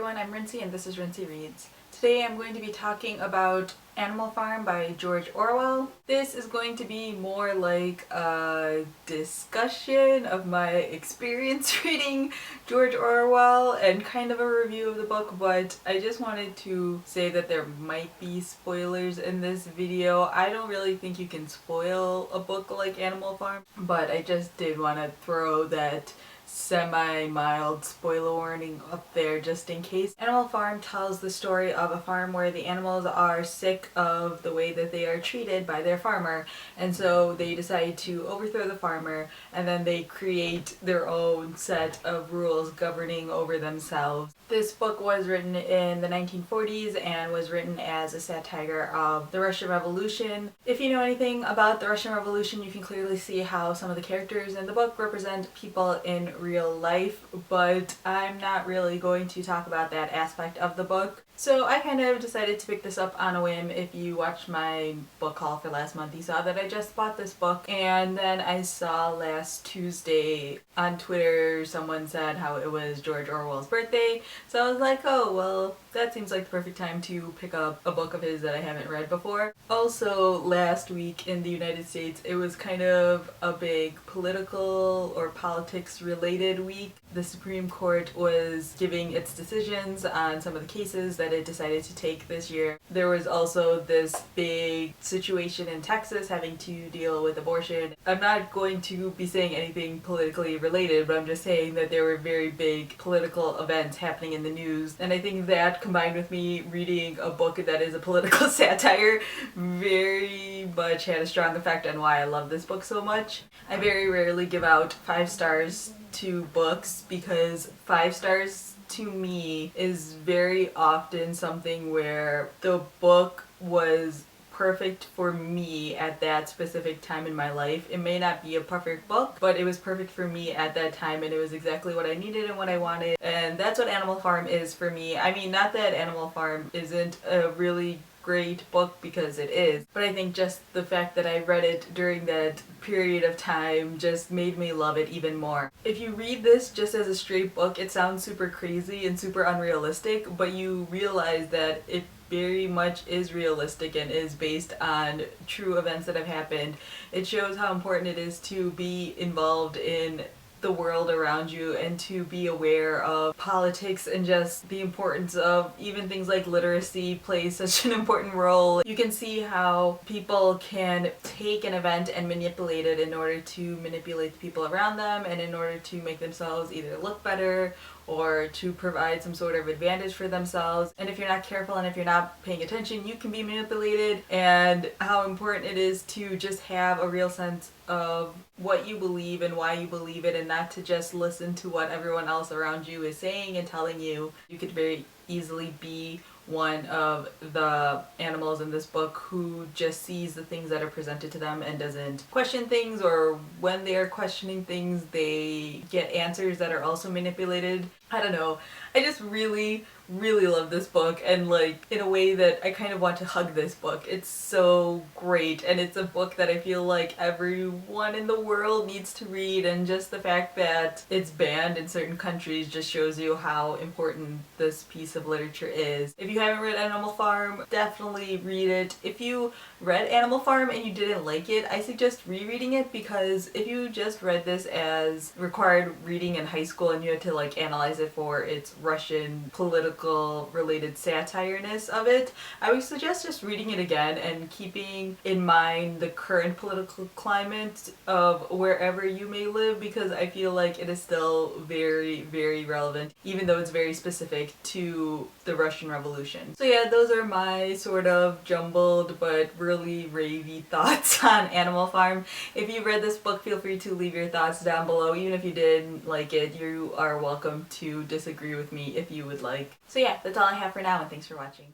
everyone, I'm Rincey and this is Rincey Reads. Today I'm going to be talking about Animal Farm by George Orwell. This is going to be more like a discussion of my experience reading George Orwell and kind of a review of the book, but I just wanted to say that there might be spoilers in this video. I don't really think you can spoil a book like Animal Farm, but I just did want to throw that semi-mild spoiler warning up there just in case. Animal Farm tells the story of a farm where the animals are sick of the way that they are treated by their farmer, and so they decide to overthrow the farmer, and then they create their own set of rules governing over themselves. This book was written in the 1940s and was written as a satire of the Russian Revolution. If you know anything about the Russian Revolution, you can clearly see how some of the characters in the book represent people in real life, but I'm not really going to talk about that aspect of the book. So I kind of decided to pick this up on a whim. If you watched my book haul for last month, you saw that I just bought this book, and then I saw last Tuesday on Twitter someone said how it was George Orwell's birthday, so I was like, oh well, that seems like the perfect time to pick up a book of his that I haven't read before. Also, last week in the United States, it was kind of a big political or politics related week. The Supreme Court was giving its decisions on some of the cases that it decided to take this year. There was also this big situation in Texas having to deal with abortion. I'm not going to be saying anything politically related, but I'm just saying that there were very big political events happening in the news, and I think that combined with me reading a book that is a political satire very much had a strong effect on why I love this book so much. I very rarely give out 5 stars to books because 5 stars to me is very often something where the book was perfect for me at that specific time in my life. It may not be a perfect book, but it was perfect for me at that time, and it was exactly what I needed and what I wanted, and that's what Animal Farm is for me. I mean, not that Animal Farm isn't a really great book, because it is, but I think just the fact that I read it during that period of time just made me love it even more. If you read this just as a straight book, it sounds super crazy and super unrealistic, but you realize that it very much is realistic and is based on true events that have happened. It shows how important it is to be involved in the world around you and to be aware of politics, and just the importance of even things like literacy plays such an important role. You can see how people can take an event and manipulate it in order to manipulate the people around them and in order to make themselves either look better or to provide some sort of advantage for themselves. And if you're not careful and if you're not paying attention, you can be manipulated, and how important it is to just have a real sense of what you believe and why you believe it, and not to just listen to what everyone else around you is saying and telling you. You could very easily be one of the animals in this book who just sees the things that are presented to them and doesn't question things, or when they are questioning things they get answers that are also manipulated. I don't know. I just really love this book, and like in a way that I kind of want to hug this book. It's so great, and it's a book that I feel like everyone in the world needs to read, and just the fact that it's banned in certain countries just shows you how important this piece of literature is. If you haven't read Animal Farm, definitely read it. If you read Animal Farm and you didn't like it, I suggest rereading it, because if you just read this as required reading in high school and you had to like analyze it for its Russian political related satireness of it, I would suggest just reading it again and keeping in mind the current political climate of wherever you may live, because I feel like it is still very relevant, even though it's very specific to the Russian Revolution. So yeah, those are my sort of jumbled but really ravey thoughts on Animal Farm. If you read this book, feel free to leave your thoughts down below. Even if you didn't like it, you are welcome to disagree with me if you would like. So yeah, that's all I have for now, and thanks for watching.